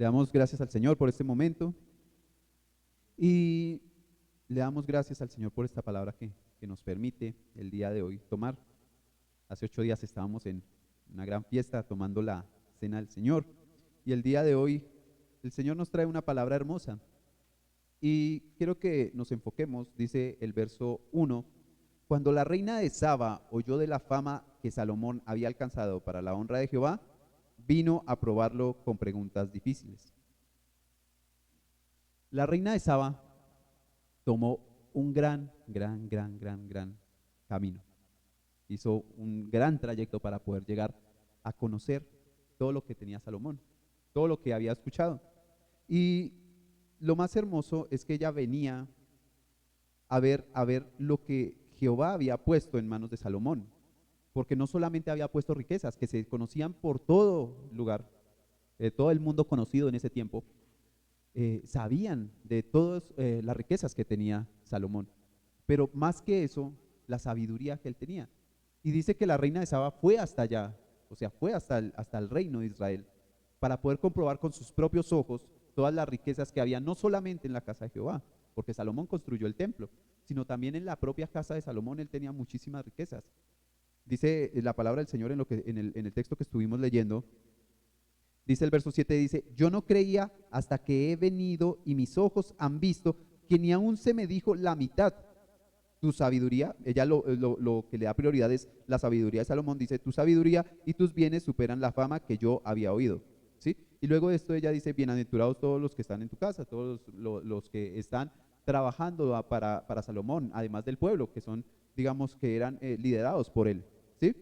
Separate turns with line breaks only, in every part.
Le damos gracias al Señor por este momento y le damos gracias al Señor por esta palabra que nos permite el día de hoy tomar. Hace 8 días estábamos en una gran fiesta tomando la cena del Señor y el día de hoy el Señor nos trae una palabra hermosa y quiero que nos enfoquemos, dice el verso 1, cuando la reina de Saba oyó de la fama que Salomón había alcanzado para la honra de Jehová, vino a probarlo con preguntas difíciles. La reina de Saba tomó un gran camino. Hizo un gran trayecto para poder llegar a conocer todo lo que tenía Salomón, todo lo que había escuchado. Y lo más hermoso es que ella venía a ver lo que Jehová había puesto en manos de Salomón, porque no solamente había puesto riquezas que se conocían por todo lugar, todo el mundo conocido en ese tiempo, sabían de todas las riquezas que tenía Salomón, pero más que eso, la sabiduría que él tenía. Y dice que la reina de Saba fue hasta allá, o sea, fue hasta el reino de Israel, para poder comprobar con sus propios ojos todas las riquezas que había, no solamente en la casa de Jehová, porque Salomón construyó el templo, sino también en la propia casa de Salomón él tenía muchísimas riquezas. Dice la palabra del Señor en el texto que estuvimos leyendo, dice el verso 7, dice, yo no creía hasta que he venido y mis ojos han visto que ni aún se me dijo la mitad. Tu sabiduría, ella lo que le da prioridad es la sabiduría de Salomón, dice, tu sabiduría y tus bienes superan la fama que yo había oído. ¿Sí? Y luego de esto ella dice, bienaventurados todos los que están en tu casa, todos los que están trabajando para Salomón, además del pueblo, que son, digamos, que eran liderados por él. ¿Sí?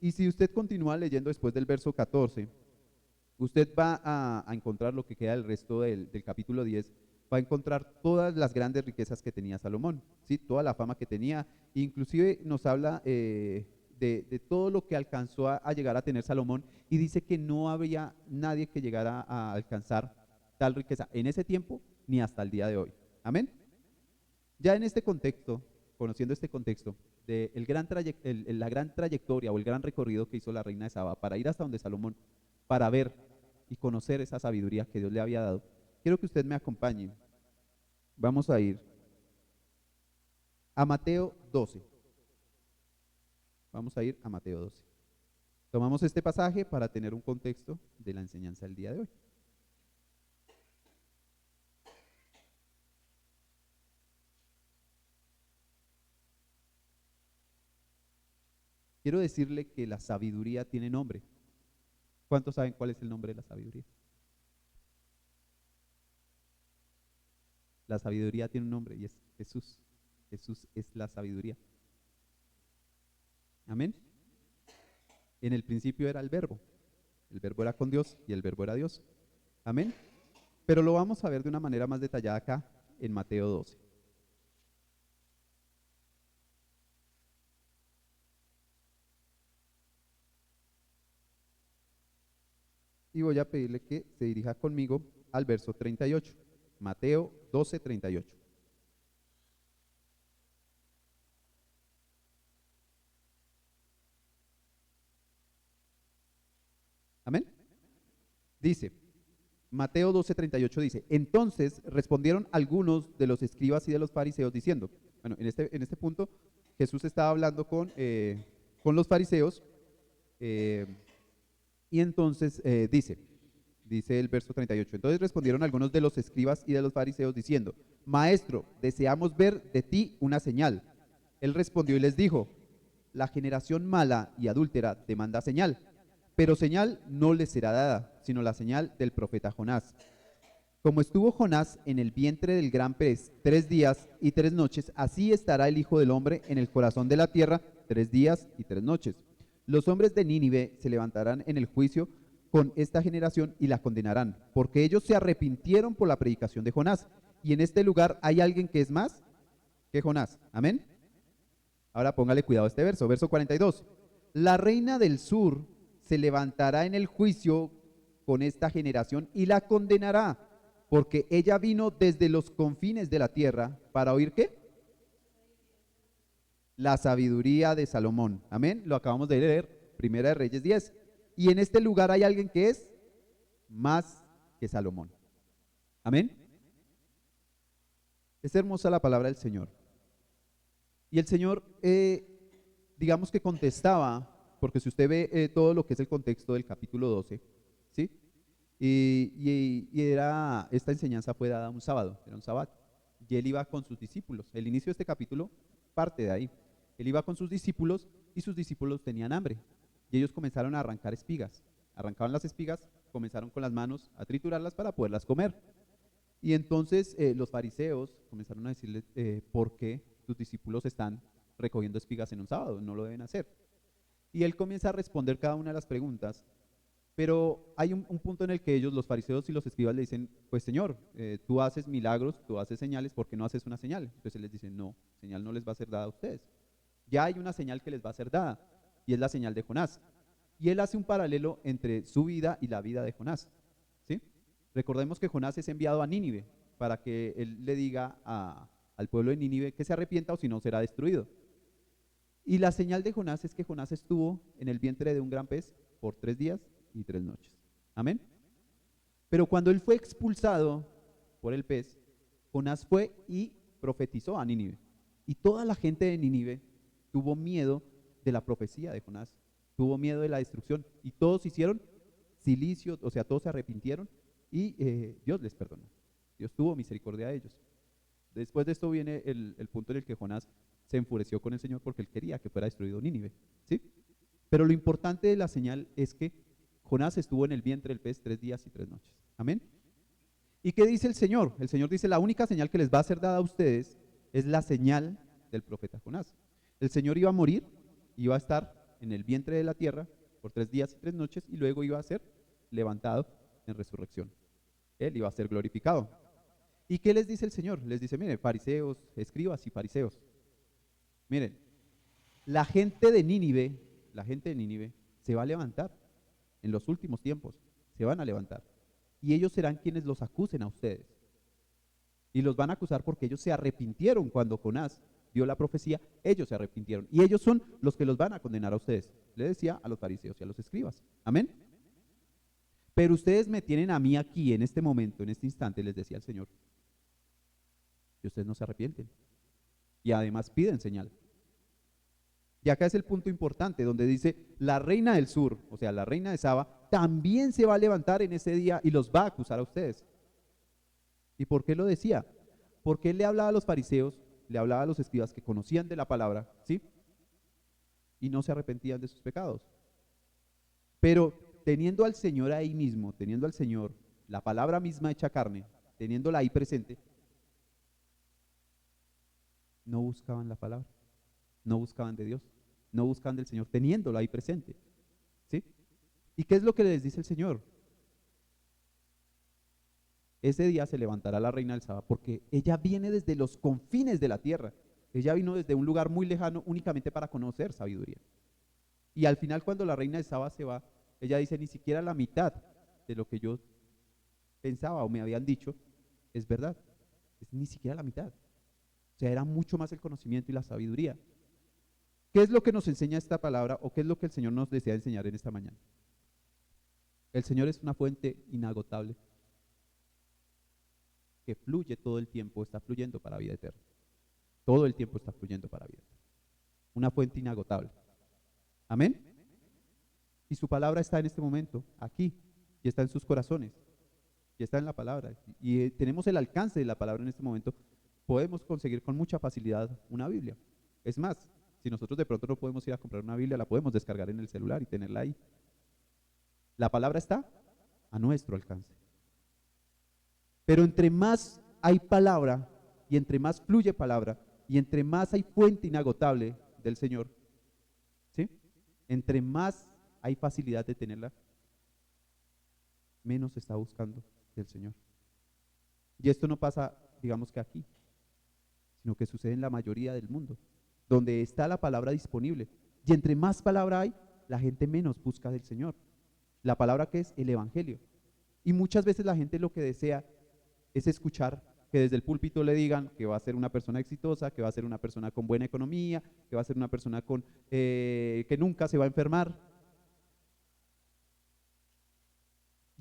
Y si usted continúa leyendo después del verso 14, usted va a encontrar lo que queda del resto del capítulo 10, va a encontrar todas las grandes riquezas que tenía Salomón, ¿sí? Toda la fama que tenía, inclusive nos habla de todo lo que alcanzó a llegar a tener Salomón y dice que no había nadie que llegara a alcanzar tal riqueza en ese tiempo ni hasta el día de hoy. Amén. Ya en este contexto, conociendo este contexto, de la gran trayectoria o el gran recorrido que hizo la reina de Saba para ir hasta donde Salomón, para ver y conocer esa sabiduría que Dios le había dado, quiero que usted me acompañe. Vamos a ir a Mateo 12. Vamos a ir a Mateo 12. Tomamos este pasaje para tener un contexto de la enseñanza del día de hoy. Quiero decirle que la sabiduría tiene nombre. ¿Cuántos saben cuál es el nombre de la sabiduría? La sabiduría tiene un nombre y es Jesús. Jesús es la sabiduría. Amén. En el principio era el verbo era con Dios y el verbo era Dios. Amén. Pero lo vamos a ver de una manera más detallada acá en Mateo 12. Y voy a pedirle que se dirija conmigo al verso 38. Mateo 12, 38. Amén. Dice, Mateo 12, 38 dice, entonces respondieron algunos de los escribas y de los fariseos diciendo, bueno, en este punto Jesús estaba hablando con los fariseos y entonces dice el verso 38, entonces respondieron algunos de los escribas y de los fariseos diciendo, maestro, deseamos ver de ti una señal. Él respondió y les dijo, la generación mala y adúltera demanda señal, pero señal no les será dada, sino la señal del profeta Jonás. Como estuvo Jonás en el vientre del gran pez 3 días y 3 noches, así estará el Hijo del Hombre en el corazón de la tierra 3 días y 3 noches. Los hombres de Nínive se levantarán en el juicio con esta generación y la condenarán, porque ellos se arrepintieron por la predicación de Jonás. Y en este lugar hay alguien que es más que Jonás. Amén. Ahora póngale cuidado a este verso, verso 42. La reina del sur se levantará en el juicio con esta generación y la condenará, porque ella vino desde los confines de la tierra para oír ¿qué? La sabiduría de Salomón. Amén. Lo acabamos de leer, Primera de Reyes 10. Y en este lugar hay alguien que es más que Salomón. Amén. Es hermosa la palabra del Señor. Y el Señor, digamos que contestaba, porque si usted ve todo lo que es el contexto del capítulo 12, ¿sí? Esta enseñanza fue dada un sábado, era un sábado. Y él iba con sus discípulos. El inicio de este capítulo parte de ahí. Él iba con sus discípulos y sus discípulos tenían hambre. Y ellos comenzaron a arrancar espigas. Arrancaban las espigas, comenzaron con las manos a triturarlas para poderlas comer. Y entonces los fariseos comenzaron a decirle, ¿por qué tus discípulos están recogiendo espigas en un sábado? No lo deben hacer. Y él comienza a responder cada una de las preguntas, pero hay un punto en el que ellos, los fariseos y los escribas, le dicen, pues Señor, tú haces milagros, tú haces señales, ¿por qué no haces una señal? Entonces él les dice, no, señal no les va a ser dada a ustedes. Ya hay una señal que les va a ser dada, y es la señal de Jonás. Y él hace un paralelo entre su vida y la vida de Jonás, ¿sí? Recordemos que Jonás es enviado a Nínive para que él le diga al pueblo de Nínive que se arrepienta o si no será destruido. Y la señal de Jonás es que Jonás estuvo en el vientre de un gran pez por 3 días y 3 noches. Amén. Pero cuando él fue expulsado por el pez, Jonás fue y profetizó a Nínive. Y toda la gente de Nínive tuvo miedo de la profecía de Jonás, tuvo miedo de la destrucción. Y todos hicieron silicio, o sea, todos se arrepintieron y Dios les perdonó. Dios tuvo misericordia de ellos. Después de esto viene el punto en el que Jonás se enfureció con el Señor porque él quería que fuera destruido Nínive, ¿sí? Pero lo importante de la señal es que Jonás estuvo en el vientre del pez 3 días y 3 noches. Amén. ¿Y qué dice el Señor? El Señor dice, la única señal que les va a ser dada a ustedes es la señal del profeta Jonás. El Señor iba a morir, iba a estar en el vientre de la tierra por 3 días y 3 noches y luego iba a ser levantado en resurrección. Él iba a ser glorificado. ¿Y qué les dice el Señor? Les dice, miren, fariseos, escribas y fariseos, miren, la gente de Nínive se va a levantar en los últimos tiempos, se van a levantar. Y ellos serán quienes los acusen a ustedes. Y los van a acusar porque ellos se arrepintieron cuando Jonás dio la profecía, ellos se arrepintieron. Y ellos son los que los van a condenar a ustedes. Le decía a los fariseos y a los escribas. Amén. Pero ustedes me tienen a mí aquí en este momento, en este instante, les decía el Señor. Y ustedes no se arrepienten. Y además piden señal. Y acá es el punto importante, donde dice, la reina del sur, o sea, la reina de Saba, también se va a levantar en ese día y los va a acusar a ustedes. ¿Y por qué lo decía? Porque él le hablaba a los fariseos, le hablaba a los escribas que conocían de la palabra, ¿sí? Y no se arrepentían de sus pecados. Pero teniendo al Señor ahí mismo, teniendo al Señor, la palabra misma hecha carne, teniéndola ahí presente, no buscaban la palabra, no buscaban de Dios, no buscaban del Señor, teniéndolo ahí presente, ¿sí? ¿Y qué es lo que les dice el Señor? Ese día se levantará la reina del Saba, porque ella viene desde los confines de la tierra, ella vino desde un lugar muy lejano únicamente para conocer sabiduría. Y al final, cuando la reina del Saba se va, ella dice, ni siquiera la mitad de lo que yo pensaba o me habían dicho es verdad, es ni siquiera la mitad. O sea, era mucho más el conocimiento y la sabiduría. ¿Qué es lo que nos enseña esta palabra o qué es lo que el Señor nos desea enseñar en esta mañana? El Señor es una fuente inagotable que fluye todo el tiempo, está fluyendo para vida eterna. Todo el tiempo está fluyendo para vida eterna. Una fuente inagotable. Amén. Y su palabra está en este momento, aquí, y está en sus corazones, y está en la palabra. Y tenemos el alcance de la palabra en este momento. Podemos conseguir con mucha facilidad una Biblia. Es más, si nosotros de pronto no podemos ir a comprar una Biblia, la podemos descargar en el celular y tenerla ahí. La palabra está a nuestro alcance. Pero entre más hay palabra, y entre más fluye palabra, y entre más hay fuente inagotable del Señor, ¿sí? Entre más hay facilidad de tenerla, menos se está buscando del Señor. Y esto no pasa, digamos que aquí, sino que sucede en la mayoría del mundo, donde está la palabra disponible. Y entre más palabra hay, la gente menos busca del Señor. La palabra que es el Evangelio. Y muchas veces la gente lo que desea es escuchar que desde el púlpito le digan que va a ser una persona exitosa, que va a ser una persona con buena economía, que va a ser una persona que nunca se va a enfermar.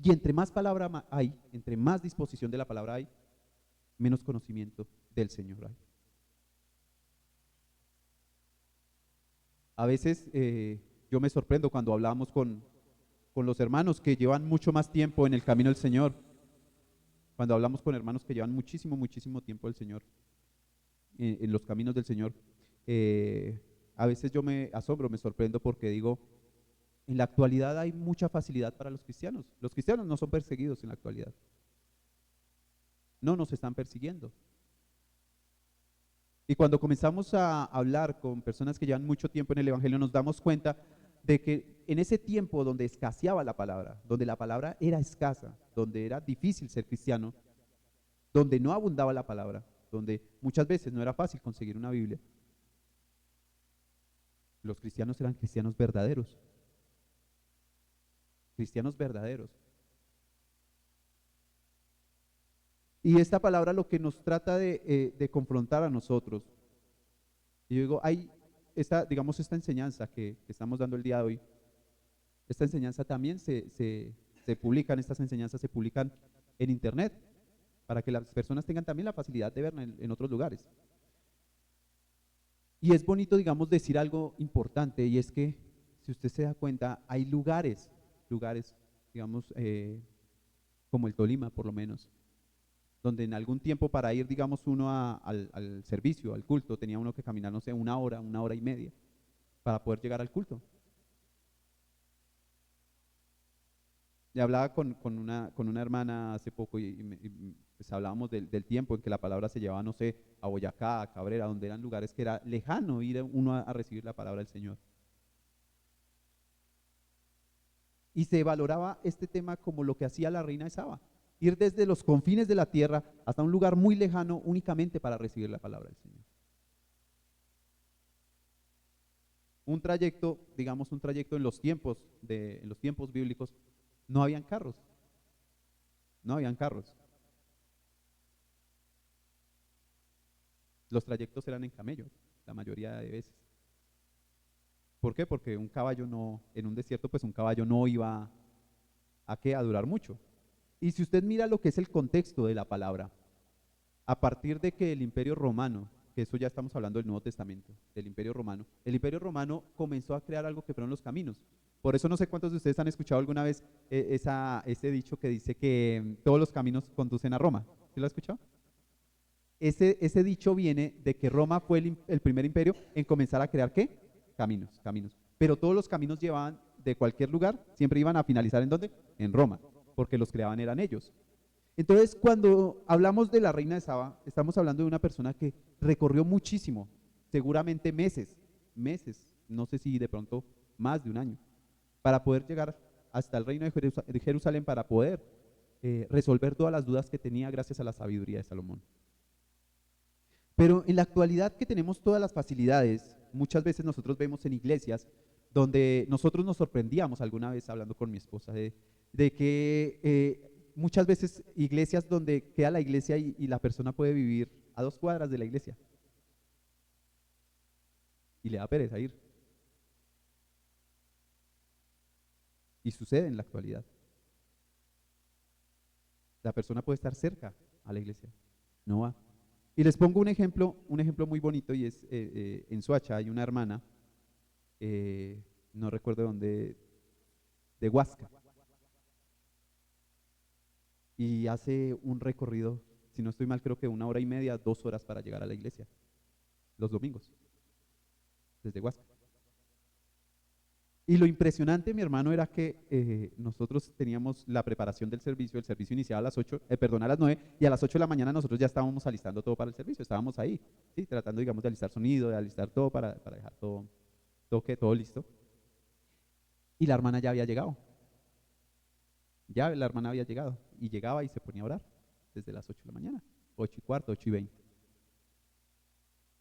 Y entre más palabra hay, entre más disposición de la palabra hay, menos conocimiento del Señor hay. A veces yo me sorprendo cuando hablamos con los hermanos que llevan mucho más tiempo en el camino del Señor, cuando hablamos con hermanos que llevan muchísimo, muchísimo tiempo del Señor, en los caminos del Señor, a veces yo me asombro, me sorprendo porque digo, en la actualidad hay mucha facilidad para los cristianos. Los cristianos no son perseguidos en la actualidad. No nos están persiguiendo. Y cuando comenzamos a hablar con personas que llevan mucho tiempo en el Evangelio, nos damos cuenta de que en ese tiempo donde escaseaba la palabra, donde la palabra era escasa, donde era difícil ser cristiano, donde no abundaba la palabra, donde muchas veces no era fácil conseguir una Biblia, los cristianos eran cristianos verdaderos. Cristianos verdaderos. Y esta palabra lo que nos trata de confrontar a nosotros. Y yo digo, hay esta, digamos, esta enseñanza que estamos dando el día de hoy, esta enseñanza también se publican, estas enseñanzas se publican en internet, para que las personas tengan también la facilidad de verla en otros lugares. Y es bonito, digamos, decir algo importante, y es que, si usted se da cuenta, hay lugares, digamos, como el Tolima, por lo menos, donde en algún tiempo para ir, digamos, uno al servicio, al culto, tenía uno que caminar, no sé, una hora y media, para poder llegar al culto. Y hablaba con una hermana hace poco y pues hablábamos del tiempo en que la palabra se llevaba, no sé, a Boyacá, a Cabrera, donde eran lugares que era lejano ir uno a recibir la palabra del Señor. Y se valoraba este tema como lo que hacía la reina de Saba, ir desde los confines de la tierra hasta un lugar muy lejano únicamente para recibir la palabra del Señor. Un trayecto, digamos un trayecto en los tiempos bíblicos, no habían carros. Los trayectos eran en camello, la mayoría de veces. ¿Por qué? Porque un caballo no, en un desierto, pues un caballo no iba a durar mucho. Y si usted mira lo que es el contexto de la palabra, a partir de que el Imperio Romano, que eso ya estamos hablando del Nuevo Testamento, del Imperio Romano, el Imperio Romano comenzó a crear algo que fueron los caminos. Por eso no sé cuántos de ustedes han escuchado alguna vez ese dicho que dice que todos los caminos conducen a Roma. ¿Sí lo ha escuchado? Ese dicho viene de que Roma fue el primer imperio en comenzar a crear ¿qué? Caminos. Pero todos los caminos llevaban de cualquier lugar, siempre iban a finalizar ¿en dónde? En Roma, porque los creaban eran ellos. Entonces, cuando hablamos de la reina de Saba, estamos hablando de una persona que recorrió muchísimo, seguramente meses, no sé si de pronto más de un año, para poder llegar hasta el reino de Jerusalén, para poder resolver todas las dudas que tenía gracias a la sabiduría de Salomón. Pero en la actualidad que tenemos todas las facilidades, muchas veces nosotros vemos en iglesias donde nosotros nos sorprendíamos alguna vez hablando con mi esposa de que muchas veces iglesias donde queda la iglesia y la persona puede vivir a 2 cuadras de la iglesia y le da pereza ir. Y sucede en la actualidad. La persona puede estar cerca a la iglesia, no va. Y les pongo un ejemplo muy bonito, y es en Soacha hay una hermana, no recuerdo dónde, de Huasca, y hace un recorrido, si no estoy mal, creo que 1 hora y media, 2 horas para llegar a la iglesia, los domingos, desde Huasca. Y lo impresionante, mi hermano, era que nosotros teníamos la preparación del servicio, el servicio iniciaba a las 9, y a las 8 de la mañana nosotros ya estábamos alistando todo para el servicio, estábamos ahí, ¿sí? Tratando, digamos, de alistar sonido, de alistar todo para dejar todo listo. Y la hermana ya había llegado. Y llegaba y se ponía a orar desde las 8 de la mañana, 8:15, 8:20.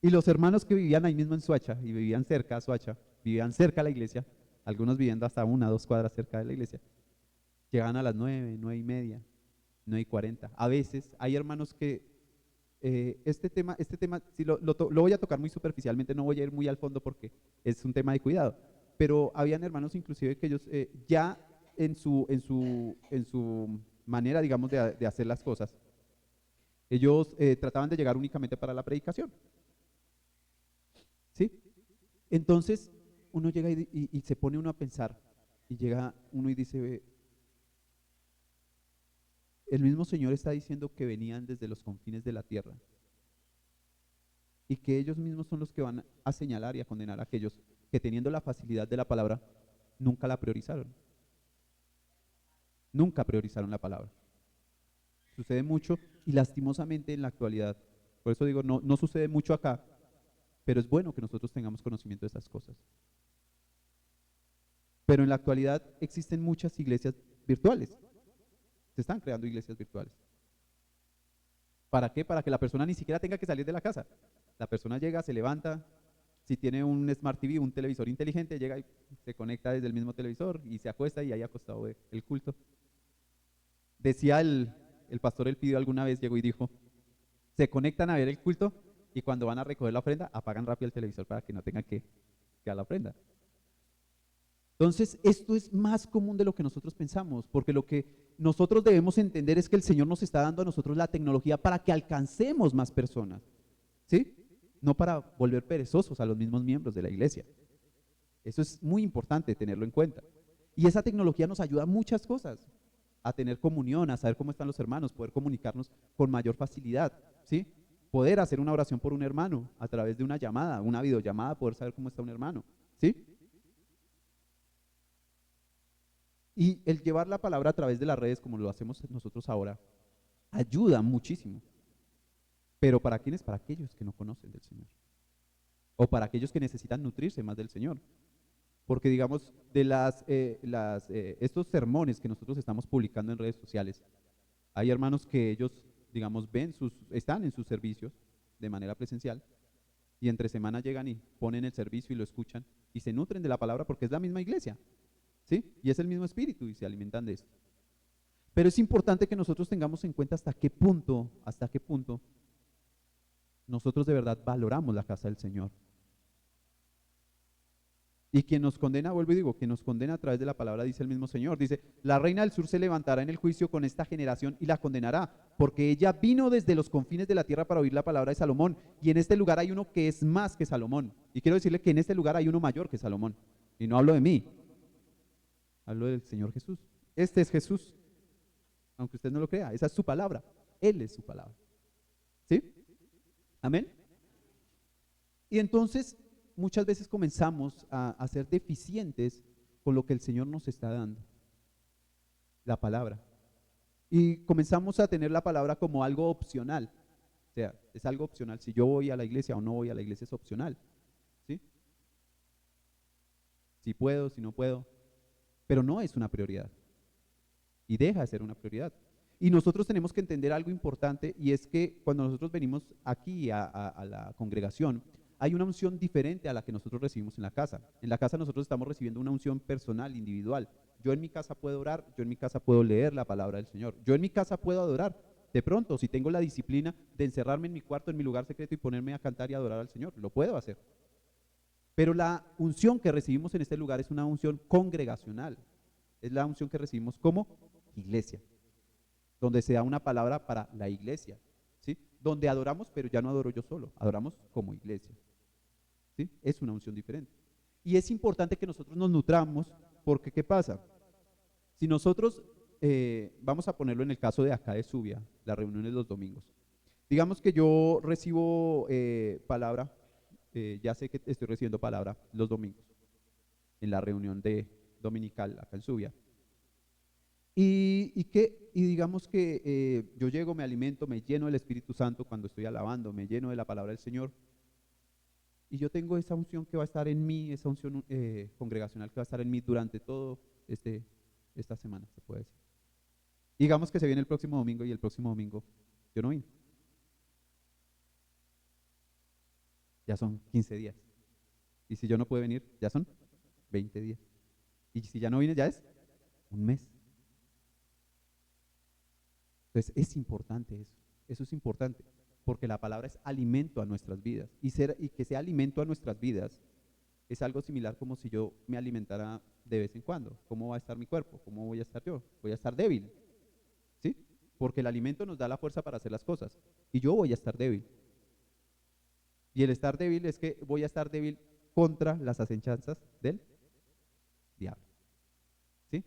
Y los hermanos que vivían ahí mismo en Soacha, y vivían cerca a Soacha, vivían cerca a la iglesia, algunos viviendo hasta 1 o 2 cuadras cerca de la iglesia, llegaban a las 9, 9:30, 9:40. A veces hay hermanos que este tema sí, lo voy a tocar muy superficialmente, no voy a ir muy al fondo porque es un tema de cuidado, pero habían hermanos inclusive que ellos ya en su manera, digamos, de hacer las cosas, ellos trataban de llegar únicamente para la predicación, ¿sí? Entonces, uno llega y se pone uno a pensar, y llega uno y dice, el mismo Señor está diciendo que venían desde los confines de la tierra y que ellos mismos son los que van a señalar y a condenar a aquellos que teniendo la facilidad de la palabra, nunca la priorizaron. Nunca priorizaron la palabra. Sucede mucho y lastimosamente en la actualidad. Por eso digo, no sucede mucho acá, pero es bueno que nosotros tengamos conocimiento de esas cosas. Pero en la actualidad existen muchas iglesias virtuales. Se están creando iglesias virtuales. ¿Para qué? Para que la persona ni siquiera tenga que salir de la casa. La persona llega, se levanta, si tiene un Smart TV, un televisor inteligente, llega y se conecta desde el mismo televisor y se acuesta y ahí acostado ve el culto. Decía el pastor Elpidio alguna vez, llegó y dijo, se conectan a ver el culto y cuando van a recoger la ofrenda, apagan rápido el televisor para que no tengan que dar la ofrenda. Entonces, esto es más común de lo que nosotros pensamos, porque lo que nosotros debemos entender es que el Señor nos está dando a nosotros la tecnología para que alcancemos más personas, ¿sí? No para volver perezosos a los mismos miembros de la iglesia. Eso es muy importante tenerlo en cuenta. Y esa tecnología nos ayuda a muchas cosas, a tener comunión, a saber cómo están los hermanos, poder comunicarnos con mayor facilidad, ¿sí? Poder hacer una oración por un hermano a través de una llamada, una videollamada, poder saber cómo está un hermano, ¿sí? Y el llevar la palabra a través de las redes, como lo hacemos nosotros ahora, ayuda muchísimo. Pero ¿para quiénes? Para aquellos que no conocen del Señor. O para aquellos que necesitan nutrirse más del Señor. Porque digamos, de estos sermones que nosotros estamos publicando en redes sociales, hay hermanos que ellos, digamos, están en sus servicios de manera presencial y entre semana llegan y ponen el servicio y lo escuchan y se nutren de la palabra porque es la misma iglesia, ¿sí? Y es el mismo espíritu y se alimentan de esto. Pero es importante que nosotros tengamos en cuenta hasta qué punto nosotros de verdad valoramos la casa del Señor. Y quien nos condena, vuelvo y digo, quien nos condena a través de la palabra, dice el mismo Señor, dice, la reina del sur se levantará en el juicio con esta generación y la condenará, porque ella vino desde los confines de la tierra para oír la palabra de Salomón, y en este lugar hay uno que es más que Salomón. Y quiero decirle que en este lugar hay uno mayor que Salomón. Y no hablo de mí, hablo del Señor Jesús. Este es Jesús, aunque usted no lo crea, esa es su palabra, Él es su palabra. ¿Sí? Amén. Y entonces muchas veces comenzamos a ser deficientes con lo que el Señor nos está dando, la palabra. Y comenzamos a tener la palabra como algo opcional. O sea, es algo opcional. Si yo voy a la iglesia o no voy a la iglesia es opcional. ¿Sí? Si puedo, si no puedo. Pero no es una prioridad. Y deja de ser una prioridad. Y nosotros tenemos que entender algo importante y es que cuando nosotros venimos aquí a la congregación, hay una unción diferente a la que nosotros recibimos en la casa. En la casa nosotros estamos recibiendo una unción personal, individual. Yo en mi casa puedo orar, yo en mi casa puedo leer la palabra del Señor, yo en mi casa puedo adorar. De pronto, si tengo la disciplina de encerrarme en mi cuarto, en mi lugar secreto y ponerme a cantar y adorar al Señor, lo puedo hacer. Pero la unción que recibimos en este lugar es una unción congregacional. Es la unción que recibimos como iglesia, donde se da una palabra para la iglesia, ¿sí? Donde adoramos, pero ya no adoro yo solo, adoramos como iglesia, ¿sí? Es una unción diferente. Y es importante que nosotros nos nutramos, porque ¿qué pasa? Si nosotros, vamos a ponerlo en el caso de acá de Subia, las reuniones los domingos. Digamos que yo recibo palabra, ya sé que estoy recibiendo palabra los domingos, en la reunión de dominical acá en Subia. Y digamos que yo llego, me alimento, me lleno del Espíritu Santo cuando estoy alabando, me lleno de la palabra del Señor. Y yo tengo esa unción que va a estar en mí, esa unción congregacional que va a estar en mí durante todo esta semana, se puede decir. Y digamos que se viene el próximo domingo y el próximo domingo yo no vine. Ya son 15 días. Y si yo no puedo venir, ya son 20 días. Y si ya no vine, ya es un mes. Entonces es importante eso es importante, porque la palabra es alimento a nuestras vidas y que sea alimento a nuestras vidas es algo similar como si yo me alimentara de vez en cuando. ¿Cómo va a estar mi cuerpo? ¿Cómo voy a estar yo? Voy a estar débil, ¿sí? Porque el alimento nos da la fuerza para hacer las cosas y yo voy a estar débil. Y el estar débil es que voy a estar débil contra las acechanzas del diablo, ¿sí?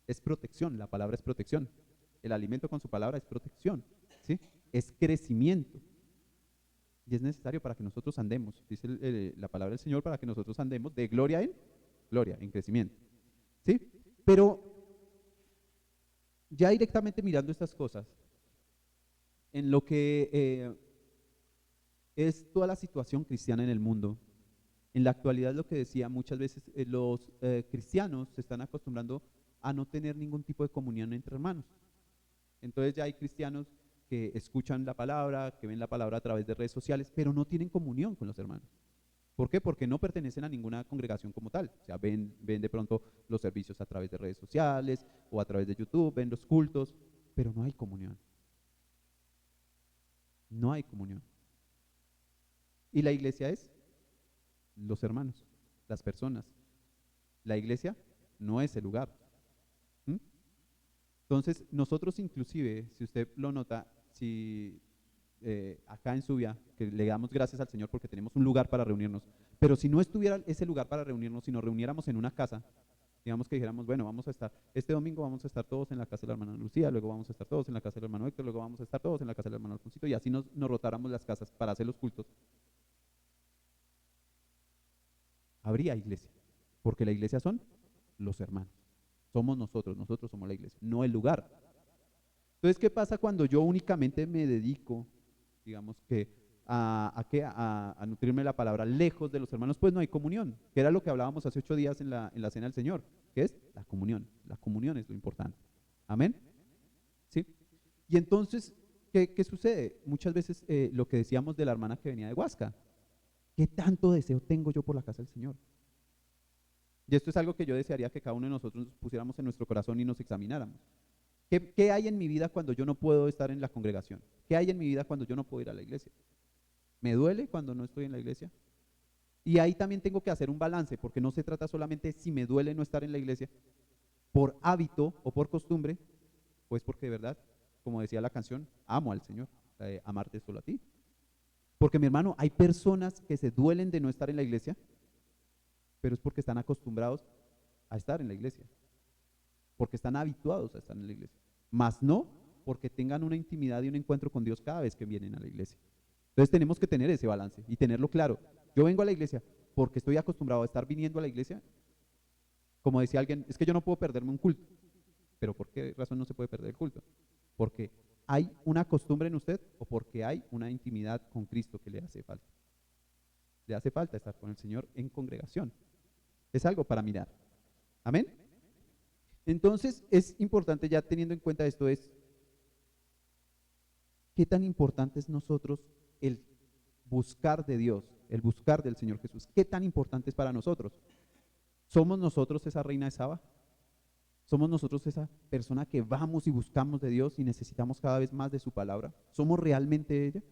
Es protección, la palabra es protección. El alimento con su palabra es protección, ¿sí? Es crecimiento. Y es necesario para que nosotros andemos, dice la palabra del Señor, para que nosotros andemos de gloria, en crecimiento, ¿sí? Pero ya directamente mirando estas cosas, en lo que es toda la situación cristiana en el mundo, en la actualidad lo que decía, muchas veces los cristianos se están acostumbrando a no tener ningún tipo de comunión entre hermanos. Entonces ya hay cristianos que escuchan la palabra, que ven la palabra a través de redes sociales, pero no tienen comunión con los hermanos. ¿Por qué? Porque no pertenecen a ninguna congregación como tal. O sea, ven de pronto los servicios a través de redes sociales o a través de YouTube, ven los cultos, pero no hay comunión. No hay comunión. Y la iglesia es los hermanos, las personas. La iglesia no es el lugar. ¿Mm? Entonces, nosotros inclusive, si usted lo nota, si acá en Subia, que le damos gracias al Señor porque tenemos un lugar para reunirnos, pero si no estuviera ese lugar para reunirnos, si nos reuniéramos en una casa, digamos que dijéramos, bueno, vamos a estar, este domingo vamos a estar todos en la casa de la hermana Lucía, luego vamos a estar todos en la casa del hermano Héctor, luego vamos a estar todos en la casa del hermano Alfonsito, y así nos rotáramos las casas para hacer los cultos, habría iglesia, porque la iglesia son los hermanos, somos nosotros somos la iglesia, no el lugar. Entonces, ¿qué pasa cuando yo únicamente me dedico, digamos que, a nutrirme la palabra lejos de los hermanos? Pues no hay comunión, que era lo que hablábamos hace 8 días en la cena del Señor, que es la comunión. La comunión es lo importante. Amén. ¿Sí? Y entonces, ¿qué sucede? Muchas veces lo que decíamos de la hermana que venía de Huasca, ¿qué tanto deseo tengo yo por la casa del Señor? Y esto es algo que yo desearía que cada uno de nosotros nos pusiéramos en nuestro corazón y nos examináramos. ¿Qué hay en mi vida cuando yo no puedo estar en la congregación? ¿Qué hay en mi vida cuando yo no puedo ir a la iglesia? ¿Me duele cuando no estoy en la iglesia? Y ahí también tengo que hacer un balance, porque no se trata solamente si me duele no estar en la iglesia, por hábito o por costumbre, pues porque de verdad, como decía la canción, amo al Señor, amarte solo a ti. Porque mi hermano, hay personas que se duelen de no estar en la iglesia, pero es porque están acostumbrados a estar en la iglesia, porque están habituados a estar en la iglesia, más no porque tengan una intimidad y un encuentro con Dios cada vez que vienen a la iglesia. Entonces tenemos que tener ese balance y tenerlo claro. Yo vengo a la iglesia porque estoy acostumbrado a estar viniendo a la iglesia. Como decía alguien, es que yo no puedo perderme un culto. ¿Pero por qué razón no se puede perder el culto? Porque hay una costumbre en usted o porque hay una intimidad con Cristo que le hace falta. Le hace falta estar con el Señor en congregación. Es algo para mirar. Amén. Entonces es importante, ya teniendo en cuenta esto, es qué tan importante es nosotros el buscar de Dios, el buscar del Señor Jesús. ¿Qué tan importante es para nosotros? ¿Somos nosotros esa reina de Saba? ¿Somos nosotros esa persona que vamos y buscamos de Dios y necesitamos cada vez más de su palabra? ¿Somos realmente ella?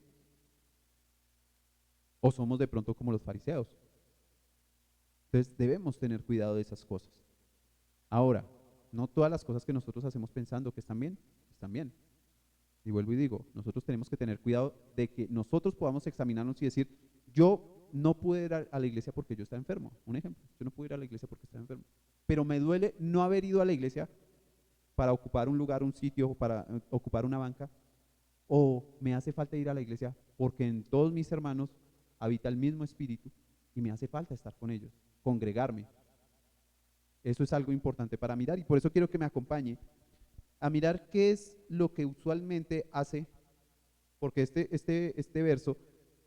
¿O somos de pronto como los fariseos? Entonces debemos tener cuidado de esas cosas. Ahora, no todas las cosas que nosotros hacemos pensando que están bien, están bien. Y vuelvo y digo, nosotros tenemos que tener cuidado de que nosotros podamos examinarnos y decir, yo no pude ir a la iglesia porque yo estaba enfermo. Un ejemplo, yo no pude ir a la iglesia porque estaba enfermo. Pero me duele no haber ido a la iglesia para ocupar un lugar, un sitio, para ocupar una banca. O me hace falta ir a la iglesia porque en todos mis hermanos habita el mismo espíritu y me hace falta estar con ellos, congregarme. Eso es algo importante para mirar y por eso quiero que me acompañe a mirar qué es lo que usualmente hace, porque este verso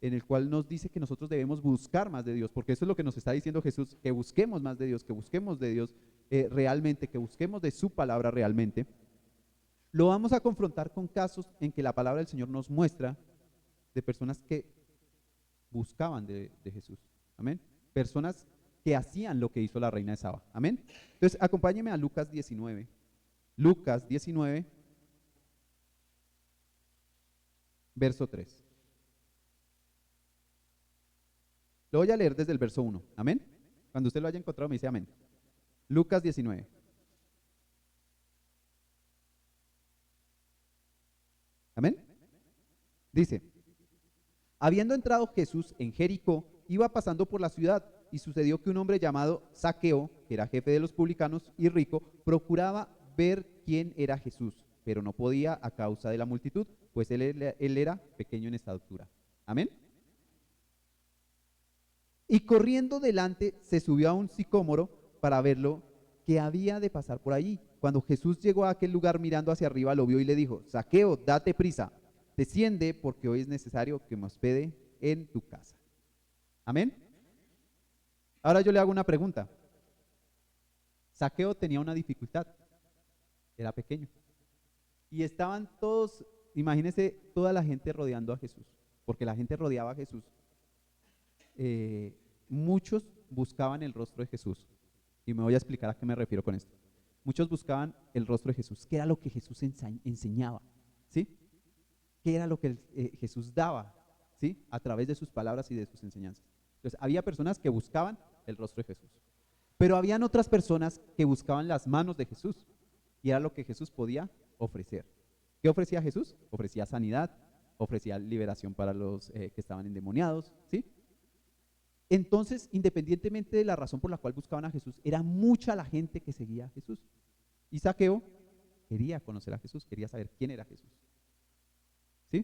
en el cual nos dice que nosotros debemos buscar más de Dios, porque eso es lo que nos está diciendo Jesús, que busquemos más de Dios, que busquemos de Dios realmente, que busquemos de su palabra realmente, lo vamos a confrontar con casos en que la palabra del Señor nos muestra de personas que buscaban de Jesús, amén, personas que hacían lo que hizo la reina de Saba, amén. Entonces acompáñeme a Lucas 19. Lucas 19, verso 3. Lo voy a leer desde el verso 1. Amén. Cuando usted lo haya encontrado me dice amén. Lucas 19. Amén. Dice, habiendo entrado Jesús en Jericó, iba pasando por la ciudad, y sucedió que un hombre llamado Zaqueo, que era jefe de los publicanos y rico, procuraba ver quién era Jesús, pero no podía a causa de la multitud, pues él era pequeño en estatura. Amén. Y corriendo delante se subió a un sicómoro para verlo, que había de pasar por allí. Cuando Jesús llegó a aquel lugar, mirando hacia arriba, lo vio y le dijo: Zaqueo, date prisa, desciende, porque hoy es necesario que me hospede en tu casa. Amén. Ahora yo le hago una pregunta. Zaqueo tenía una dificultad, era pequeño, y estaban todos, imagínense, toda la gente rodeando a Jesús, porque la gente rodeaba a Jesús. Muchos buscaban el rostro de Jesús, y me voy a explicar a qué me refiero con esto. Muchos buscaban el rostro de Jesús, qué era lo que Jesús enseñaba, ¿sí? ¿Qué era lo que Jesús daba, ¿sí? A través de sus palabras y de sus enseñanzas. Entonces, había personas que buscaban el rostro de Jesús, pero habían otras personas que buscaban las manos de Jesús, y era lo que Jesús podía ofrecer. ¿Qué ofrecía Jesús? Ofrecía sanidad, ofrecía liberación para los que estaban endemoniados, ¿sí? Entonces, independientemente de la razón por la cual buscaban a Jesús, era mucha la gente que seguía a Jesús. Y Zaqueo quería conocer a Jesús, quería saber quién era Jesús, ¿sí?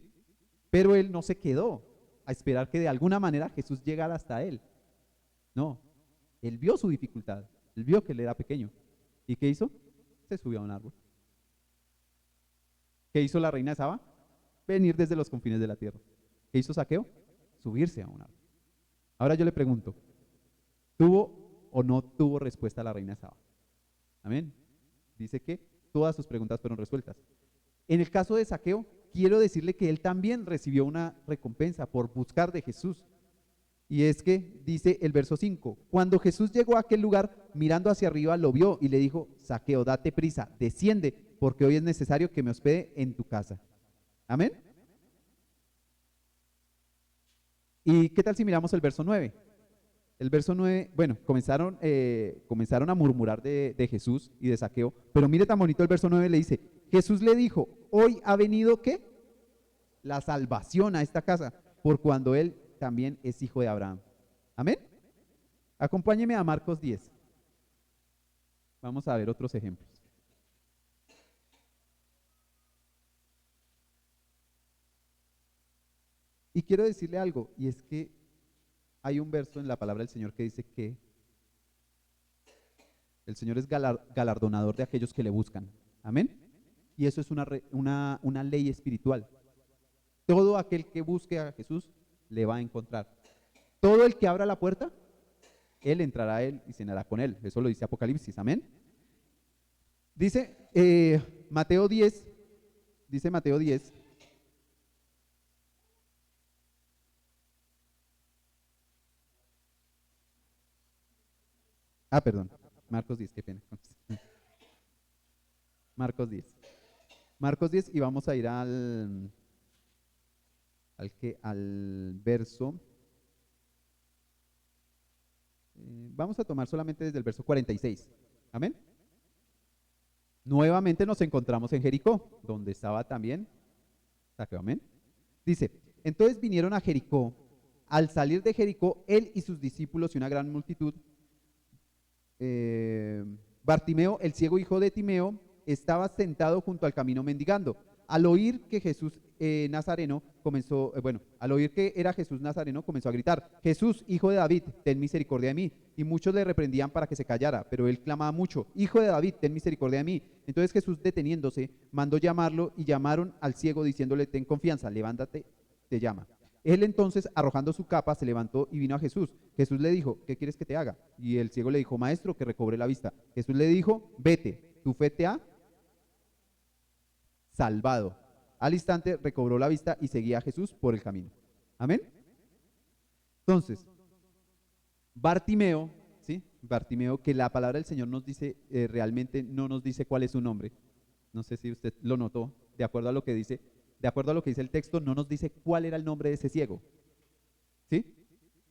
Pero él no se quedó a esperar que de alguna manera Jesús llegara hasta él. No, él vio su dificultad, él vio que él era pequeño. ¿Y qué hizo? Se subió a un árbol. ¿Qué hizo la reina de Saba? Venir desde los confines de la tierra. ¿Qué hizo Zaqueo? Subirse a un árbol. Ahora yo le pregunto, ¿tuvo o no tuvo respuesta la reina de Saba? Amén. Dice que todas sus preguntas fueron resueltas. En el caso de Zaqueo, quiero decirle que él también recibió una recompensa por buscar de Jesús. Y es que dice el verso 5, cuando Jesús llegó a aquel lugar, mirando hacia arriba, lo vio y le dijo: Zaqueo, date prisa, desciende, porque hoy es necesario que me hospede en tu casa. Amén. ¿Y qué tal si miramos el verso 9? El verso 9, bueno, comenzaron a murmurar de Jesús y de Zaqueo, pero mire tan bonito el verso 9, le dice: Jesús le dijo: hoy ha venido, ¿qué? La salvación a esta casa, por cuando él también es hijo de Abraham. Amén. Acompáñeme a Marcos 10. Vamos a ver otros ejemplos. Y quiero decirle algo, y es que hay un verso en la palabra del Señor que dice que el Señor es galardonador de aquellos que le buscan. Amén. Y eso es una ley espiritual. Todo aquel que busque a Jesús le va a encontrar. Todo el que abra la puerta, él entrará a él y cenará con él. Eso lo dice Apocalipsis. Amén. Dice Mateo 10, dice Mateo 10. Perdón, Marcos 10, qué pena. Marcos 10. Marcos 10 y vamos a ir al verso. Vamos a tomar solamente desde el verso 46. Amén. Nuevamente nos encontramos en Jericó, donde estaba también Zaqueo. Amén. Dice: entonces vinieron a Jericó. Al salir de Jericó, él y sus discípulos y una gran multitud, Bartimeo, el ciego hijo de Timeo, estaba sentado junto al camino mendigando. Al oír que Jesús Nazareno comenzó, al oír que era Jesús Nazareno, comenzó a gritar: Jesús, hijo de David, ten misericordia de mí. Y muchos le reprendían para que se callara, pero él clamaba mucho: Hijo de David, ten misericordia de mí. Entonces Jesús, deteniéndose, mandó llamarlo, y llamaron al ciego diciéndole: ten confianza, levántate, te llama. Él entonces, arrojando su capa, se levantó y vino a Jesús. Jesús le dijo: ¿qué quieres que te haga? Y el ciego le dijo: Maestro, que recobre la vista. Jesús le dijo: vete, tu fe te ha salvado. Al instante recobró la vista y seguía a Jesús por el camino. Amén. Entonces, Bartimeo, ¿sí? Bartimeo, que la palabra del Señor nos dice, realmente no nos dice cuál es su nombre. No sé si usted lo notó, de acuerdo a lo que dice el texto, no nos dice cuál era el nombre de ese ciego. ¿Sí?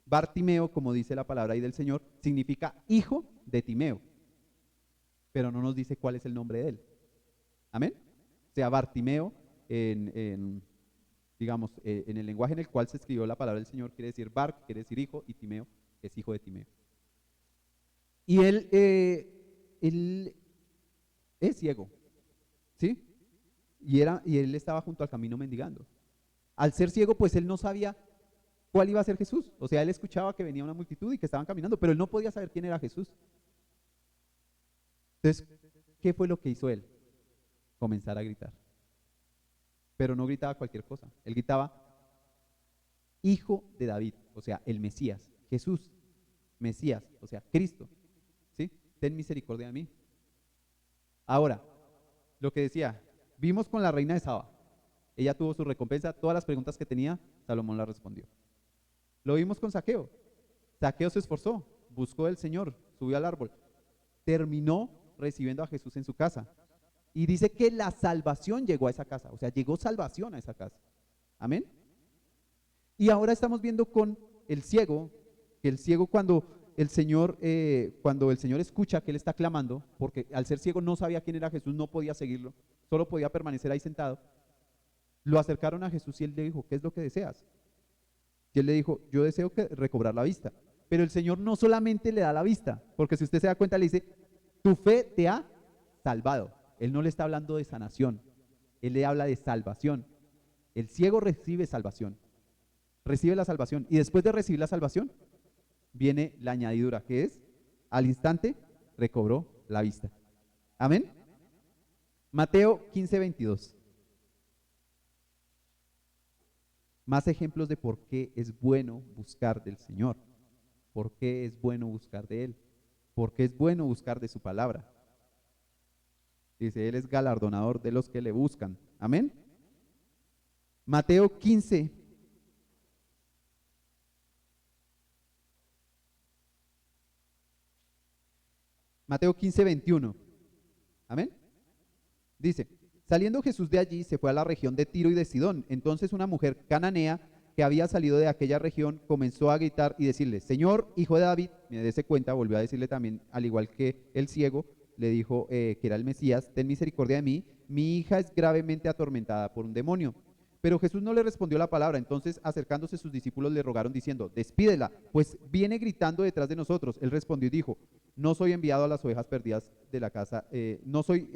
Bartimeo, como dice la palabra ahí del Señor, significa hijo de Timeo. pero no nos dice cuál es el nombre de él. Amén. O sea, Bartimeo, digamos, en el lenguaje en el cual se escribió la palabra del Señor, quiere decir Bar, quiere decir hijo, y Timeo es hijo de Timeo. Y él es ciego, ¿sí? Y él estaba junto al camino mendigando. Al ser ciego, pues él no sabía cuál iba a ser Jesús. O sea, él escuchaba que venía una multitud y que estaban caminando, pero él no podía saber quién era Jesús. Entonces, ¿qué fue lo que hizo él? Comenzar a gritar. Pero no gritaba cualquier cosa. Él gritaba, Hijo de David, o sea, el Mesías, Jesús, Mesías, o sea, Cristo, ¿sí? Ten misericordia de mí. Ahora, lo que decía, vimos con la reina de Saba. Ella tuvo su recompensa, todas las preguntas que tenía, Salomón las respondió. Lo vimos con Zaqueo. Zaqueo se esforzó, buscó del Señor, subió al árbol, terminó recibiendo a Jesús en su casa. Y dice que la salvación llegó a esa casa, o sea, llegó salvación a esa casa. Amén. Y ahora estamos viendo con el ciego, que el ciego cuando el Señor escucha que él está clamando, porque al ser ciego no sabía quién era Jesús, no podía seguirlo, solo podía permanecer ahí sentado, lo acercaron a Jesús y él le dijo, ¿qué es lo que deseas? Y él le dijo, yo deseo recobrar la vista. Pero el Señor no solamente le da la vista, porque si usted se da cuenta le dice, tu fe te ha salvado. Él no le está hablando de sanación, él le habla de salvación. El ciego recibe salvación, recibe la salvación, y después de recibir la salvación, viene la añadidura, que es, al instante, recobró la vista. Amén. Mateo 15:22. Más ejemplos de por qué es bueno buscar del Señor, por qué es bueno buscar de Él, por qué es bueno buscar de su palabra. Dice, Él es galardonador de los que le buscan. Amén. Mateo 15. Mateo 15:21. Amén. Dice, saliendo Jesús de allí, se fue a la región de Tiro y de Sidón. Entonces una mujer cananea que había salido de aquella región comenzó a gritar y decirle, Señor, hijo de David, me dése cuenta, volvió a decirle también, al igual que el ciego, le dijo que era el Mesías, ten misericordia de mí, mi hija es gravemente atormentada por un demonio. Pero Jesús no le respondió la palabra, entonces acercándose sus discípulos le rogaron diciendo, despídela, pues viene gritando detrás de nosotros. Él respondió y dijo, no soy enviado a las ovejas perdidas de la casa, no soy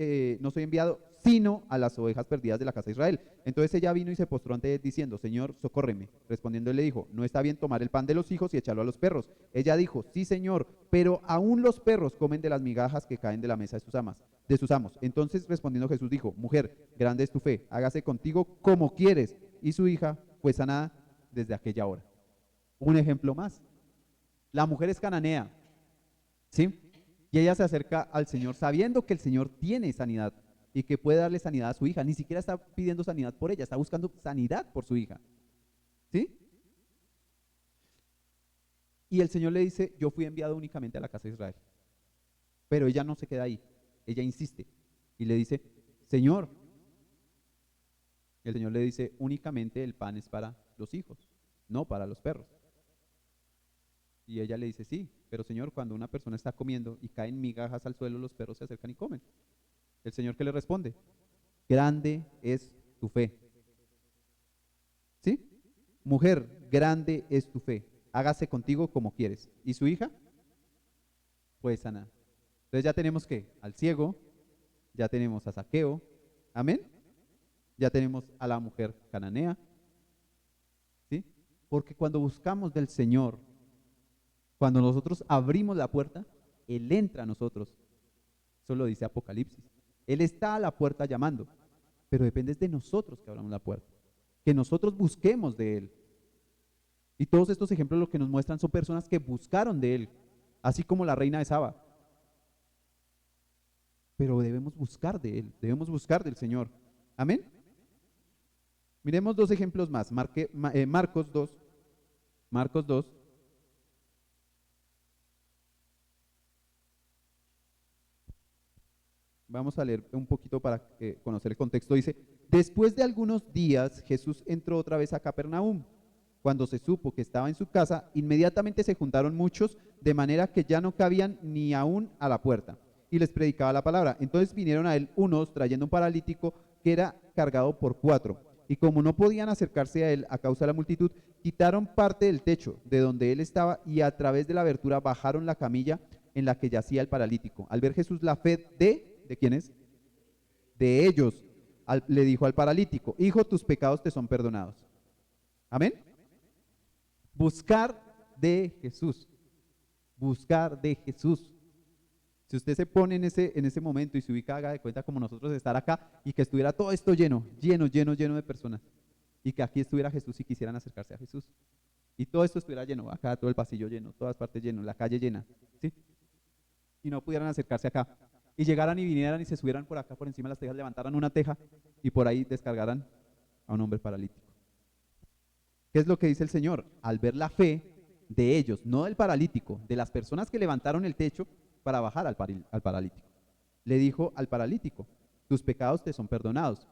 enviado sino a las ovejas perdidas de la casa de Israel. Entonces ella vino y se postró ante él diciendo, Señor, socórreme. Respondiendo él le dijo, no está bien tomar el pan de los hijos y echarlo a los perros. Ella dijo, sí, Señor, pero aún los perros comen de las migajas que caen de la mesa de sus amos. Entonces respondiendo Jesús dijo, mujer, grande es tu fe, hágase contigo como quieres. Y su hija fue sanada desde aquella hora. Un ejemplo más. La mujer es cananea, ¿sí? Y ella se acerca al Señor sabiendo que el Señor tiene sanidad y que puede darle sanidad a su hija. Ni siquiera está pidiendo sanidad por ella, está buscando sanidad por su hija, ¿sí? Y el Señor le dice, yo fui enviado únicamente a la casa de Israel. Pero ella no se queda ahí, ella insiste y le dice, Señor, el Señor le dice, únicamente el pan es para los hijos, no para los perros. Y ella le dice, sí, pero Señor, cuando una persona está comiendo y caen migajas al suelo, los perros se acercan y comen. El Señor, ¿qué le responde? Grande es tu fe. ¿Sí? Mujer, grande es tu fe. Hágase contigo como quieres. ¿Y su hija? Pues sana. Entonces ya tenemos que al ciego, ya tenemos a Zaqueo, amén. Ya tenemos a la mujer cananea, ¿sí? Porque cuando buscamos del Señor, cuando nosotros abrimos la puerta, Él entra a nosotros. Eso lo dice Apocalipsis. Él está a la puerta llamando, pero depende de nosotros que abramos la puerta, que nosotros busquemos de Él. Y todos estos ejemplos lo que nos muestran son personas que buscaron de Él, así como la reina de Saba. Pero debemos buscar de Él, debemos buscar del Señor. Amén. Miremos dos ejemplos más. Marcos 2. Marcos 2. Vamos a leer un poquito para conocer el contexto. Dice, después de algunos días Jesús entró otra vez a Capernaum. Cuando se supo que estaba en su casa, inmediatamente se juntaron muchos, de manera que ya no cabían ni aún a la puerta. y les predicaba la palabra. Entonces vinieron a él unos trayendo un paralítico que era cargado por 4. Y como no podían acercarse a él a causa de la multitud, quitaron parte del techo de donde él estaba y a través de la abertura bajaron la camilla en la que yacía el paralítico. Al ver Jesús la fe ¿de quién es? De ellos, le dijo al paralítico: hijo, tus pecados te son perdonados. Amén. Buscar de Jesús. Buscar de Jesús. Si usted se pone en ese momento y se ubica, haga de cuenta como nosotros estar acá y que estuviera todo esto lleno de personas, y que aquí estuviera Jesús y quisieran acercarse a Jesús, y todo esto estuviera lleno, acá todo el pasillo lleno, todas partes lleno, la calle llena, ¿sí? Y no pudieran acercarse acá, y llegaran y vinieran y se subieran por acá por encima de las tejas, levantaran una teja y por ahí descargaran a un hombre paralítico. ¿Qué es lo que dice el Señor? Al ver la fe de ellos, no del paralítico, de las personas que levantaron el techo para bajar al paralítico, le dijo al paralítico: tus pecados te son perdonados.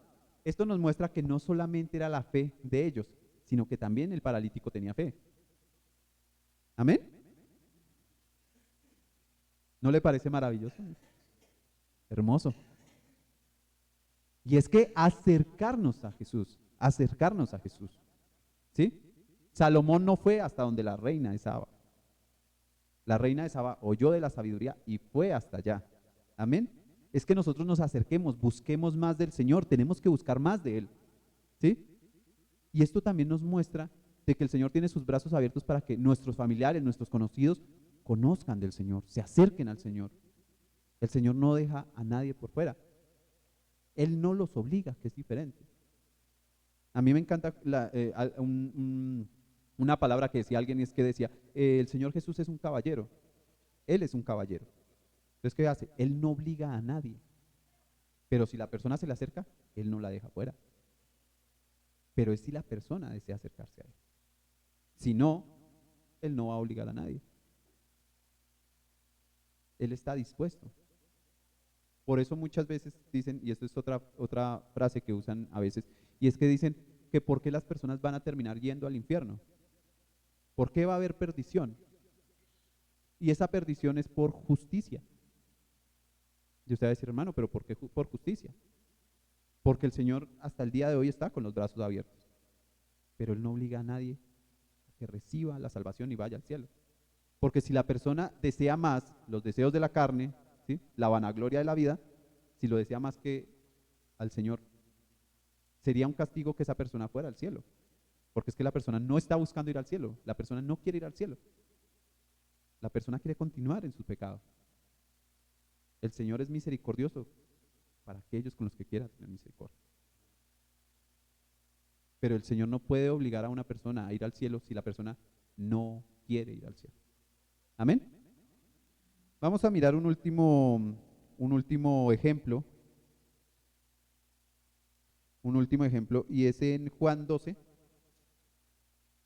Esto nos muestra que no solamente era la fe de ellos, sino que también el paralítico tenía fe. ¿Amén? ¿No le parece maravilloso? Hermoso. Y es que acercarnos a Jesús, ¿sí? Salomón no fue hasta donde la reina de Saba. La reina de Saba oyó de la sabiduría y fue hasta allá. Amén. Es que nosotros nos acerquemos, busquemos más del Señor, tenemos que buscar más de Él. ¿Sí? Y esto también nos muestra de que el Señor tiene sus brazos abiertos para que nuestros familiares, nuestros conocidos, conozcan del Señor, se acerquen al Señor. El Señor no deja a nadie por fuera. Él no los obliga, que es diferente. A mí me encanta una palabra que decía alguien, y es que decía: el Señor Jesús es un caballero. Él es un caballero. Entonces, ¿qué hace? Él no obliga a nadie. Pero si la persona se le acerca, Él no la deja fuera. Pero es si la persona desea acercarse a Él. Si no, Él no va a obligar a nadie. Él está dispuesto. Por eso muchas veces dicen, y esto es otra frase que usan a veces, y es que dicen que ¿por qué las personas van a terminar yendo al infierno? ¿Por qué va a haber perdición? Y esa perdición es por justicia. Y usted va a decir: hermano, ¿pero por qué por justicia? Porque el Señor hasta el día de hoy está con los brazos abiertos. Pero Él no obliga a nadie a que reciba la salvación y vaya al cielo. Porque si la persona desea más los deseos de la carne, ¿sí?, la vanagloria de la vida, si lo desea más que al Señor, sería un castigo que esa persona fuera al cielo. Porque es que la persona no está buscando ir al cielo, la persona no quiere ir al cielo. La persona quiere continuar en su pecado. El Señor es misericordioso para aquellos con los que quiera tener misericordia. Pero el Señor no puede obligar a una persona a ir al cielo si la persona no quiere ir al cielo. ¿Amén? Vamos a mirar un último ejemplo. Y es en Juan 12.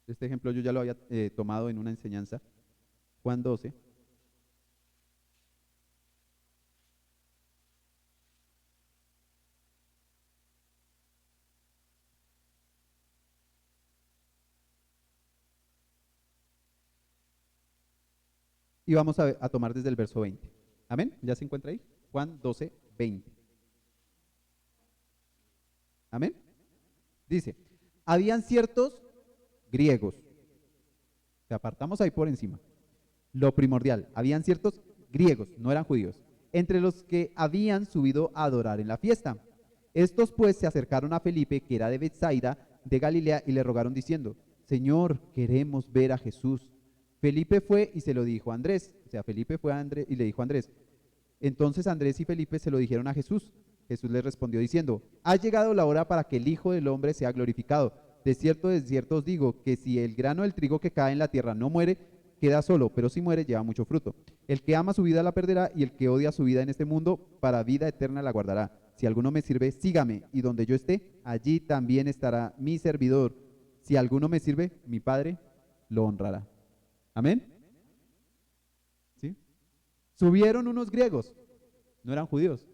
Este ejemplo yo ya lo había tomado en una enseñanza. Juan 12. Y vamos a tomar desde el verso 20. ¿Amén? ¿Ya se encuentra ahí? Juan 12, 20. ¿Amén? Dice: habían ciertos griegos. Te apartamos ahí por encima. Lo primordial, habían ciertos griegos, no eran judíos, entre los que habían subido a adorar en la fiesta. Estos pues se acercaron a Felipe, que era de Betsaida, de Galilea, y le rogaron diciendo: Señor, queremos ver a Jesús. Felipe fue y se lo dijo a Andrés. O sea, Felipe fue a Andrés y le dijo a Andrés. Entonces Andrés y Felipe se lo dijeron a Jesús. Jesús les respondió diciendo: ha llegado la hora para que el Hijo del Hombre sea glorificado. De cierto os digo, que si el grano del trigo que cae en la tierra no muere, queda solo, pero si muere, lleva mucho fruto. El que ama su vida la perderá, y el que odia su vida en este mundo, para vida eterna la guardará. Si alguno me sirve, sígame, y donde yo esté, allí también estará mi servidor. Si alguno me sirve, mi Padre lo honrará. ¿Amén? ¿Sí? Subieron unos griegos, no eran judíos,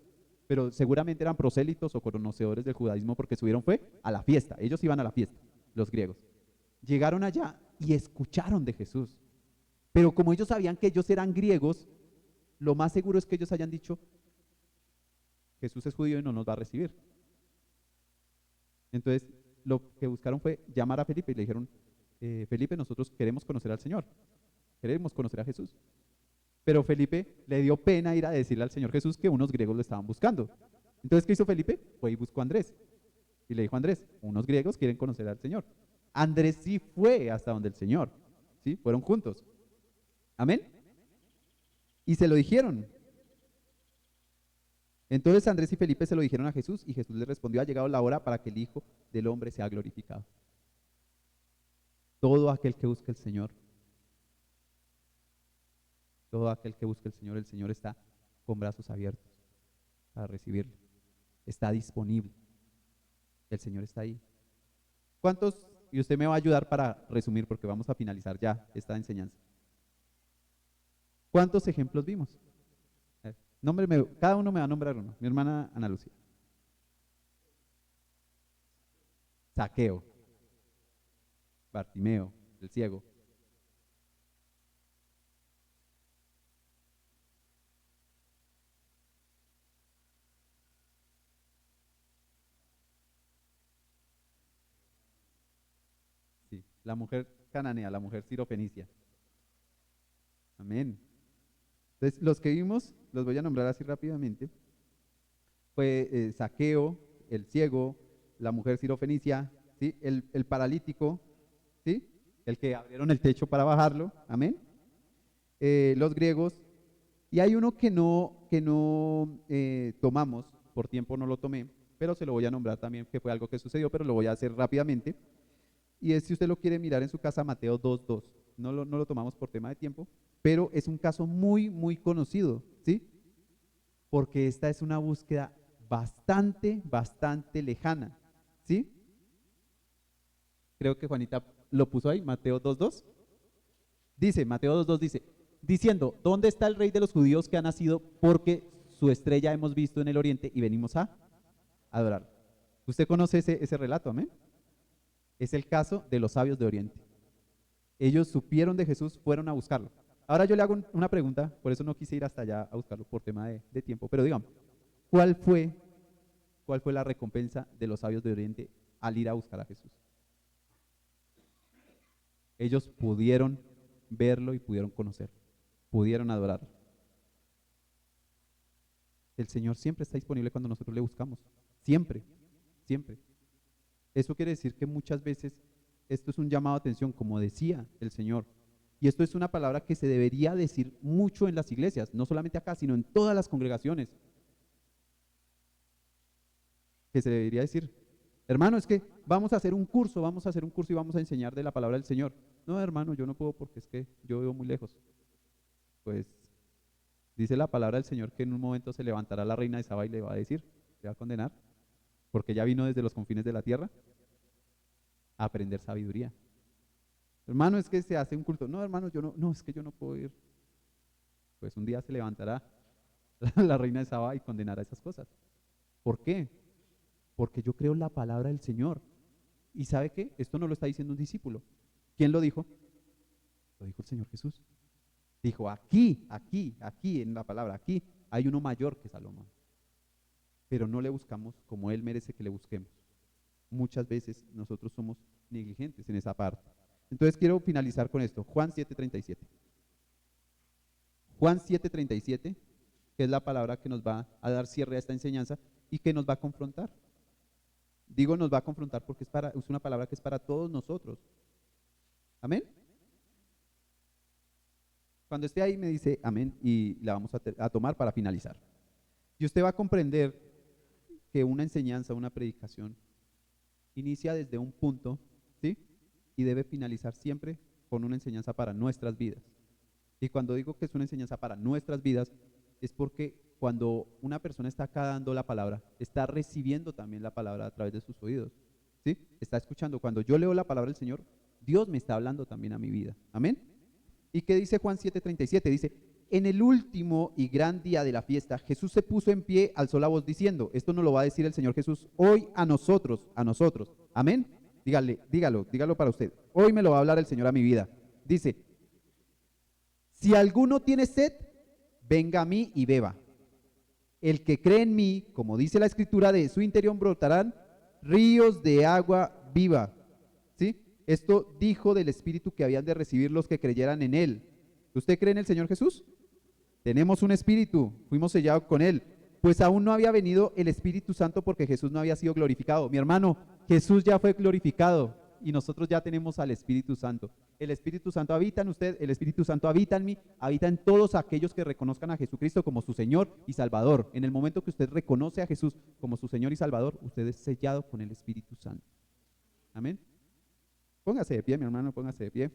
pero seguramente eran prosélitos o conocedores del judaísmo, porque subieron fue a la fiesta. Ellos iban a la fiesta, los griegos. Llegaron allá y escucharon de Jesús. Pero como ellos sabían que ellos eran griegos, lo más seguro es que ellos hayan dicho, Jesús es judío y no nos va a recibir. Entonces, lo que buscaron fue llamar a Felipe y le dijeron, Felipe, nosotros queremos conocer al Señor, queremos conocer a Jesús. Pero Felipe le dio pena ir a decirle al Señor Jesús que unos griegos lo estaban buscando. Entonces, ¿qué hizo Felipe? Fue y buscó a Andrés. Y le dijo a Andrés, unos griegos quieren conocer al Señor. Andrés sí fue hasta donde el Señor, ¿sí? Fueron juntos. Amén. Y se lo dijeron. Entonces Andrés y Felipe se lo dijeron a Jesús y Jesús les respondió, ha llegado la hora para que el Hijo del Hombre sea glorificado. Todo aquel que busque el Señor, todo aquel que busque el Señor está con brazos abiertos para recibirlo. Está disponible. El Señor está ahí. ¿Cuántos? Y usted me va a ayudar para resumir porque vamos a finalizar ya esta enseñanza. ¿Cuántos ejemplos vimos? Cada uno me va a nombrar uno. Mi hermana Ana Lucía. Zaqueo. Bartimeo, el ciego. Sí, la mujer cananea, la mujer sirofenicia. Amén. Entonces, los que vimos, los voy a nombrar así rápidamente, fue Zaqueo, el ciego, la mujer sirofenicia, ¿sí? El paralítico, ¿sí? El que abrieron el techo para bajarlo, amén. Los griegos, y hay uno que no tomamos, por tiempo no lo tomé, pero se lo voy a nombrar también, que fue algo que sucedió, pero lo voy a hacer rápidamente. Y es, si usted lo quiere mirar en su casa, Mateo 2:2. No lo tomamos por tema de tiempo, pero es un caso muy, muy conocido, ¿sí? Porque esta es una búsqueda bastante, bastante lejana, ¿sí? Creo que Juanita lo puso ahí, Mateo 2:2. Dice, Mateo 2:2 dice, diciendo, ¿dónde está el rey de los judíos que ha nacido? Porque su estrella hemos visto en el oriente y venimos a adorar. ¿Usted conoce ese relato, amén? Es el caso de los sabios de Oriente. Ellos supieron de Jesús, fueron a buscarlo. Ahora yo le hago una pregunta, por eso no quise ir hasta allá a buscarlo por tema de tiempo, pero digamos, ¿cuál fue la recompensa de los sabios de Oriente al ir a buscar a Jesús? Ellos pudieron verlo y pudieron conocerlo, pudieron adorarlo. El Señor siempre está disponible cuando nosotros le buscamos, siempre, siempre. Eso quiere decir que muchas veces esto es un llamado a atención, como decía el Señor. Y esto es una palabra que se debería decir mucho en las iglesias, no solamente acá, sino en todas las congregaciones. Que se debería decir, hermano, es que vamos a hacer un curso y vamos a enseñar de la palabra del Señor. No, hermano, yo no puedo porque es que yo vivo muy lejos. Pues dice la palabra del Señor que en un momento se levantará la reina de Saba y le va a decir, le va a condenar, porque ya vino desde los confines de la tierra a aprender sabiduría. Hermano, es que se hace un culto. No, hermano, es que yo no puedo ir. Pues un día se levantará la reina de Saba y condenará esas cosas. ¿Por qué? Porque yo creo la palabra del Señor. ¿Y sabe qué? Esto no lo está diciendo un discípulo. ¿Quién lo dijo? Lo dijo el Señor Jesús. Dijo, aquí en la palabra, aquí hay uno mayor que Salomón. Pero no le buscamos como Él merece que le busquemos. Muchas veces nosotros somos negligentes en esa parte. Entonces quiero finalizar con esto, Juan 7:37. Juan 7:37, que es la palabra que nos va a dar cierre a esta enseñanza y que nos va a confrontar. Digo nos va a confrontar porque es una palabra que es para todos nosotros. ¿Amén? Cuando esté ahí me dice amén y la vamos a tomar para finalizar. Y usted va a comprender que una enseñanza, una predicación, inicia desde un punto, ¿sí? Y debe finalizar siempre con una enseñanza para nuestras vidas. Y cuando digo que es una enseñanza para nuestras vidas, es porque cuando una persona está acá dando la palabra, está recibiendo también la palabra a través de sus oídos, ¿sí? Está escuchando. Cuando yo leo la palabra del Señor, Dios me está hablando también a mi vida. ¿Amén? ¿Y qué dice Juan 7:37? Dice, en el último y gran día de la fiesta, Jesús se puso en pie, alzó la voz diciendo, esto nos lo va a decir el Señor Jesús hoy a nosotros. ¿Amén? Dígalo para usted. Hoy me lo va a hablar el Señor a mi vida. Dice, si alguno tiene sed, venga a mí y beba. El que cree en mí, como dice la escritura, de su interior brotarán ríos de agua viva. ¿Sí? Esto dijo del Espíritu que habían de recibir los que creyeran en Él. ¿Usted cree en el Señor Jesús? Tenemos un Espíritu, fuimos sellados con Él. Pues aún no había venido el Espíritu Santo porque Jesús no había sido glorificado. Mi hermano, Jesús ya fue glorificado y nosotros ya tenemos al Espíritu Santo. El Espíritu Santo habita en usted, el Espíritu Santo habita en mí, habita en todos aquellos que reconozcan a Jesucristo como su Señor y Salvador. En el momento que usted reconoce a Jesús como su Señor y Salvador, usted es sellado con el Espíritu Santo. Amén. Póngase de pie, mi hermano, póngase de pie.